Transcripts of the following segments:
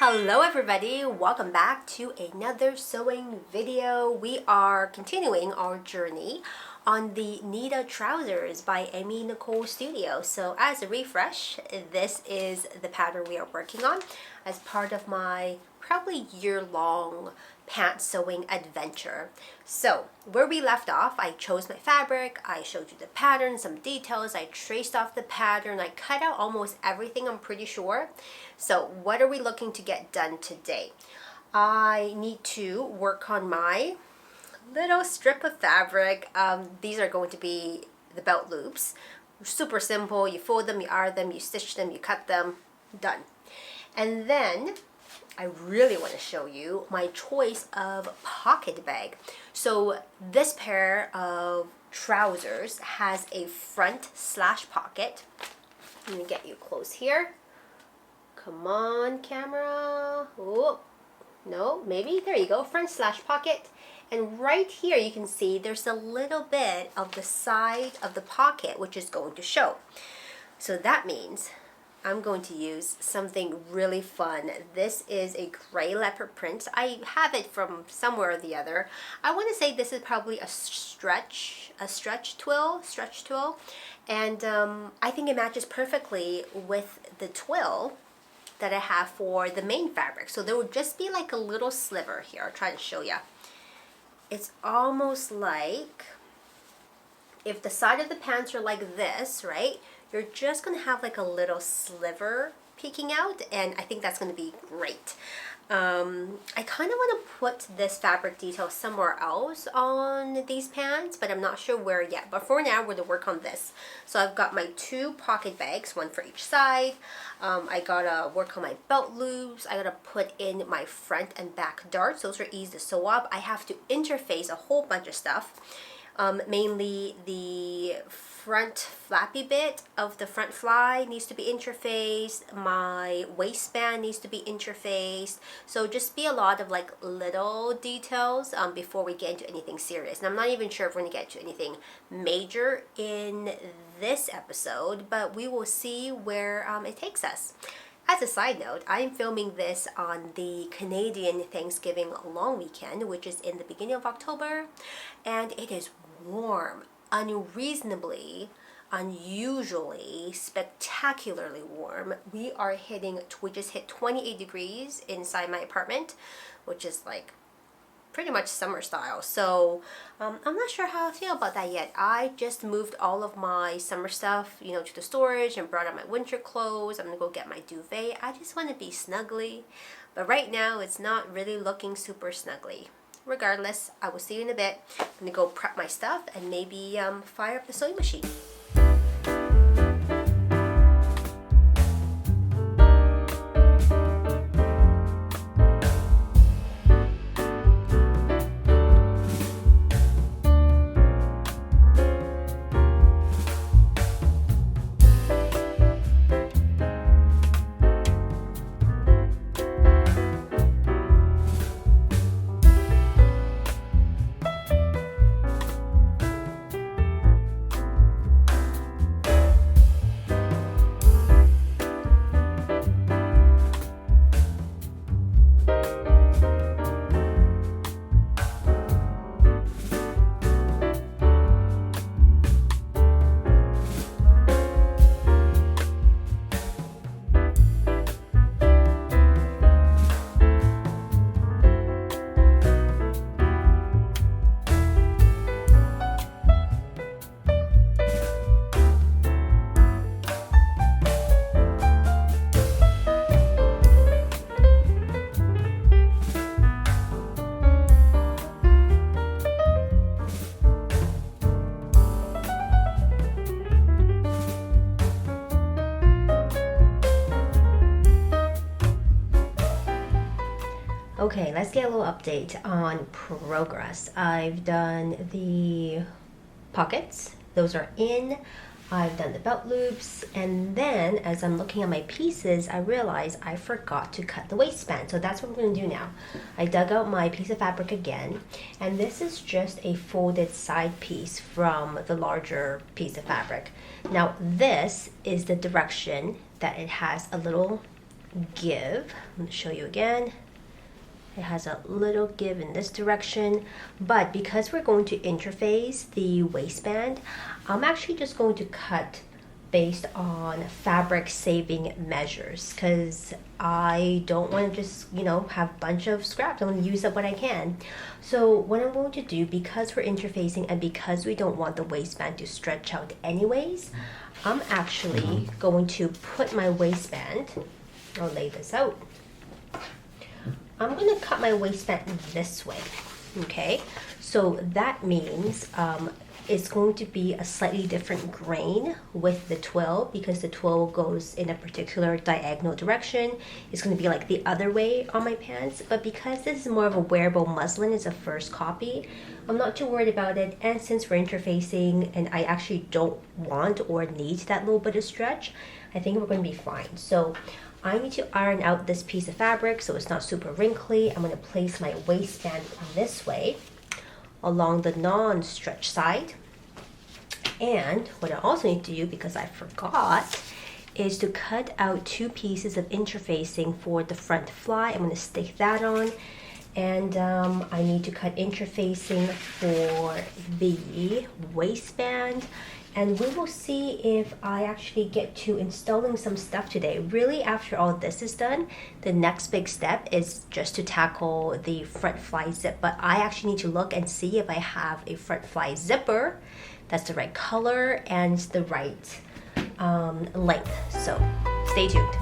Hello everybody, welcome back to another sewing video. We are continuing our journey on the Nita trousers by Nicole Studio. So as a refresh, this is the pattern we are working on as part of my probably year-long pants sewing adventure. So where we left off, I chose my fabric, I showed you the pattern, some details, I traced off the pattern, I cut out almost everything, I'm pretty sure. So what are we looking to get done today? I need to work on my little strip of fabric. These are going to be the belt loops. Super simple, you fold them, you iron them, you stitch them, you cut them, done. And then I really want to show you my choice of pocket bag. So this pair of trousers has a front slash pocket. Let me get you close here. Come on, camera. Oh, no, maybe. There you go, front slash pocket. And right here you can see there's a little bit of the side of the pocket which is going to show. So that means I'm going to use something really fun. This is a gray leopard print. I have it from somewhere or the other. I want to say this is probably a stretch twill, and I think it matches perfectly with the twill that I have for the main fabric. So there would just be like a little sliver here. I'll try to show you. It's almost like if the side of the pants are like this, right? You're just going to have like a little sliver peeking out, and I think that's going to be great. I kind of want to put this fabric detail somewhere else on these pants, but I'm not sure where yet. But for now, we're going to work on this. So I've got my two pocket bags, one for each side. I got to work on my belt loops. I got to put in my front and back darts. Those are easy to sew up. I have to interface a whole bunch of stuff. Mainly the front flappy bit of the front fly needs to be interfaced, my waistband needs to be interfaced, so just be a lot of like little details before we get into anything serious. And I'm not even sure if we're going to get to anything major in this episode, but we will see where it takes us. As a side note, I'm filming this on the Canadian Thanksgiving long weekend, which is in the beginning of October, and it is warm, unreasonably, unusually, spectacularly warm. We just hit 28 degrees inside my apartment, which is like pretty much summer style. So I'm not sure how I feel about that yet. I just moved all of my summer stuff, to the storage and brought out my winter clothes. I'm gonna go get my duvet. I just want to be snuggly, but right now it's not really looking super snuggly. Regardless, I will see you in a bit. I'm gonna go prep my stuff and maybe fire up the sewing machine. Okay, let's get a little update on progress. I've done the pockets, those are in. I've done the belt loops, and then as I'm looking at my pieces, I realized I forgot to cut the waistband. So that's what we're going to do now. I dug out my piece of fabric again, and this is just a folded side piece from the larger piece of fabric. Now this is the direction that it has a little give. I'm going to show you again. It has a little give in this direction, but because we're going to interface the waistband, I'm actually just going to cut based on fabric saving measures because I don't want to just, have a bunch of scraps. I want to use up what I can. So what I'm going to do, because we're interfacing and because we don't want the waistband to stretch out anyways, I'm actually going to put my waistband, I'll lay this out. I'm going to cut my waistband this way, okay? So that means it's going to be a slightly different grain with the twill because the twill goes in a particular diagonal direction. It's going to be like the other way on my pants, but because this is more of a wearable muslin, it's a first copy, I'm not too worried about it. And since we're interfacing and I actually don't want or need that little bit of stretch, I think we're going to be fine. So I need to iron out this piece of fabric so it's not super wrinkly. I'm going to place my waistband this way along the non-stretch side. And what I also need to do, because I forgot, is to cut out 2 pieces of interfacing for the front fly. I'm going to stick that on. And I need to cut interfacing for the waistband. And we will see if I actually get to installing some stuff today. Really, after all this is done, the next big step is just to tackle the front fly zip. But I actually need to look and see if I have a front fly zipper that's the right color and the right length. So stay tuned.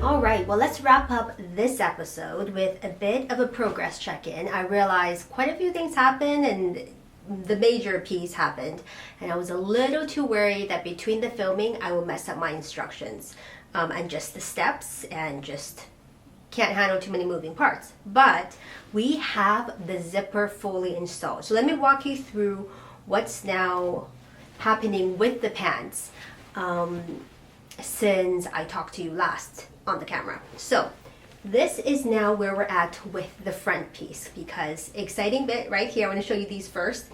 Alright, well, let's wrap up this episode with a bit of a progress check-in. I realized quite a few things happened and the major piece happened, and I was a little too worried that between the filming I will mess up my instructions and just the steps and just can't handle too many moving parts. But we have the zipper fully installed. So let me walk you through what's now happening with the pants since I talked to you last on the camera. So this is now where we're at with the front piece, because exciting bit right here, I want to show you these first.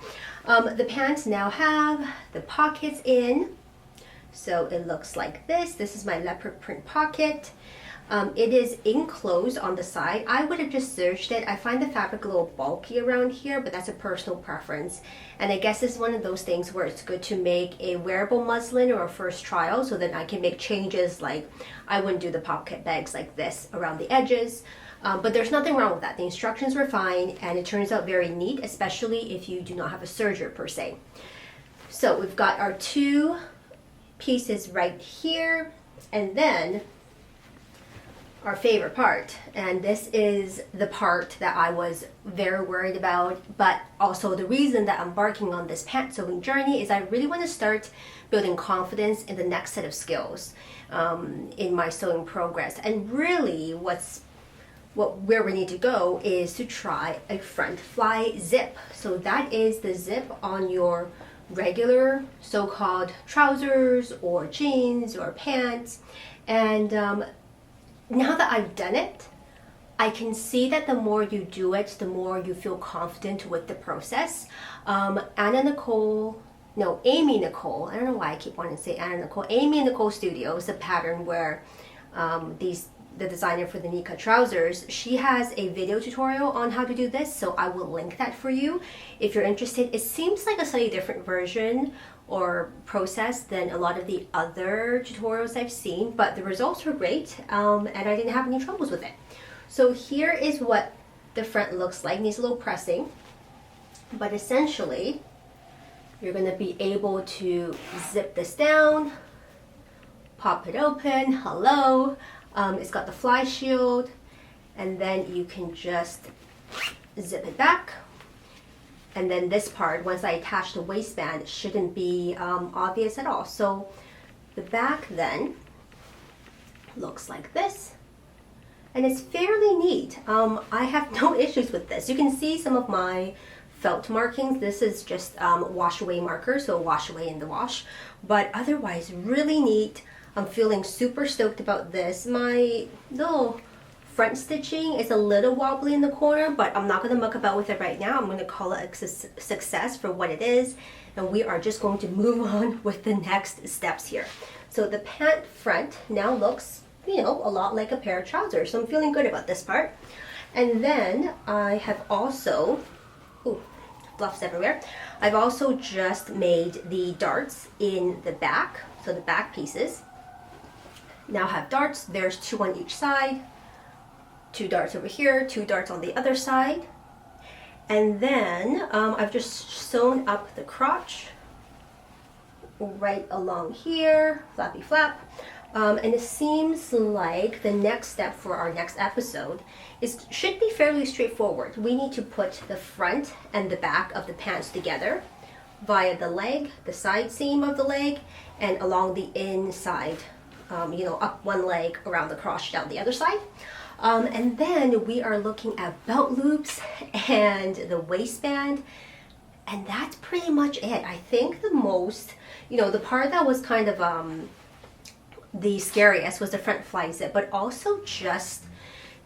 The pants now have the pockets in, so it looks like this. This is my leopard print pocket. It is enclosed on the side. I would have just serged it. I find the fabric a little bulky around here, but that's a personal preference. And I guess it's one of those things where it's good to make a wearable muslin or a first trial, so then I can make changes. Like I wouldn't do the pocket bags like this around the edges. But there's nothing wrong with that. The instructions were fine, and it turns out very neat, especially if you do not have a serger per se. So we've got our 2 pieces right here, and then our favorite part, and this is the part that I was very worried about, but also the reason that I'm embarking on this pant sewing journey is I really want to start building confidence in the next set of skills in my sewing progress. And really where we need to go is to try a front fly zip. So that is the zip on your regular so-called trousers or jeans or pants. And now that I've done it, I can see that the more you do it, the more you feel confident with the process. Amy Nicole, I don't know why I keep wanting to say Amy Nicole Studio is a pattern where the designer for the Nika trousers, she has a video tutorial on how to do this, so I will link that for you if you're interested. It seems like a slightly different version or process than a lot of the other tutorials I've seen, but the results were great, and I didn't have any troubles with it. So here is what the front looks like. It needs a little pressing, but essentially you're going to be able to zip this down, pop it open, hello. It's got the fly shield, and then you can just zip it back. And then this part, once I attach the waistband, shouldn't be obvious at all. So the back then looks like this. And it's fairly neat. I have no issues with this. You can see some of my felt markings. This is just wash away marker, so wash away in the wash. But otherwise, really neat. I'm feeling super stoked about this. My little front stitching is a little wobbly in the corner, but I'm not going to muck about with it right now. I'm going to call it a success for what it is. And we are just going to move on with the next steps here. So the pant front now looks, a lot like a pair of trousers. So I'm feeling good about this part. And then I have also, fluffs everywhere. I've also just made the darts in the back. So the back pieces now have darts. There's 2 on each side, 2 darts over here, 2 darts on the other side. And then I've just sewn up the crotch right along here, flappy flap. And it seems like the next step for our next episode should be fairly straightforward. We need to put the front and the back of the pants together via the leg, the side seam of the leg, and along the inside, up one leg, around the crotch, down the other side. And then we are looking at belt loops and the waistband, and that's pretty much it. I think the most, the part that was kind of the scariest was the front fly zip, but also just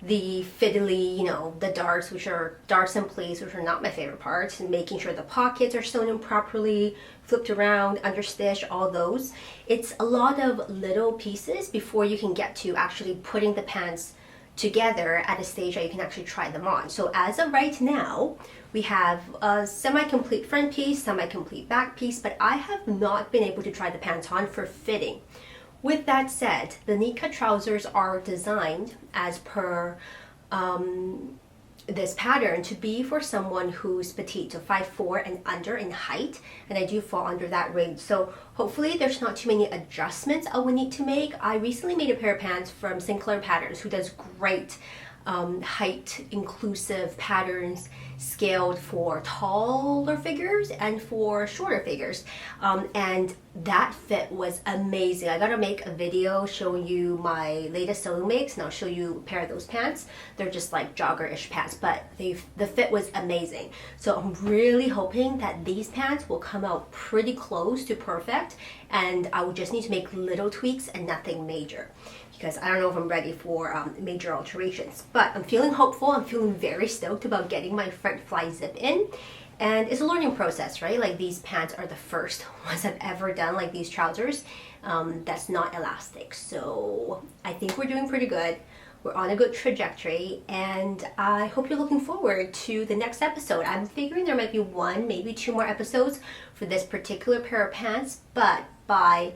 the fiddly, the darts, which are darts in place, which are not my favorite part, and making sure the pockets are sewn in properly, flipped around, understitched, all those. It's a lot of little pieces before you can get to actually putting the pants together at a stage that you can actually try them on. So as of right now, we have a semi-complete front piece, semi-complete back piece, but I have not been able to try the pants on for fitting. With that said, the Nika trousers are designed as per this pattern to be for someone who's petite, so 5'4" and under in height, and I do fall under that range. So hopefully there's not too many adjustments I will need to make. I recently made a pair of pants from Sinclair Patterns, who does great height inclusive patterns scaled for taller figures and for shorter figures, and that fit was amazing. I gotta make a video showing you my latest sewing makes, and I'll show you a pair of those pants. They're just like jogger-ish pants, but the fit was amazing. So I'm really hoping that these pants will come out pretty close to perfect, and I will just need to make little tweaks and nothing major, because I don't know if I'm ready for major alterations. But I'm feeling hopeful. I'm feeling very stoked about getting my front fly zip in. And it's a learning process, right? Like, these pants are the first ones I've ever done, like these trousers, that's not elastic. So I think we're doing pretty good. We're on a good trajectory, and I hope you're looking forward to the next episode. I'm figuring there might be 1, maybe 2 more episodes for this particular pair of pants, but by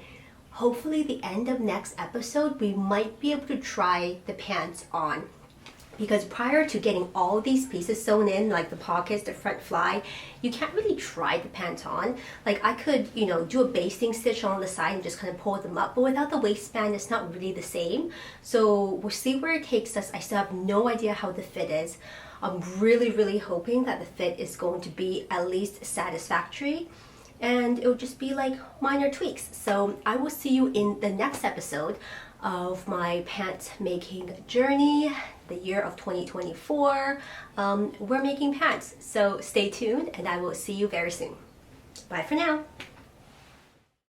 hopefully the end of next episode, we might be able to try the pants on. Because prior to getting all these pieces sewn in, like the pockets, the front fly, you can't really try the pants on. Like, I could, do a basting stitch on the side and just kind of pull them up, but without the waistband, it's not really the same. So we'll see where it takes us. I still have no idea how the fit is. I'm really, really hoping that the fit is going to be at least satisfactory, and it'll just be like minor tweaks. So I will see you in the next episode of my pant making journey, the year of 2024. We're making pants, so stay tuned, and I will see you very soon. Bye for now.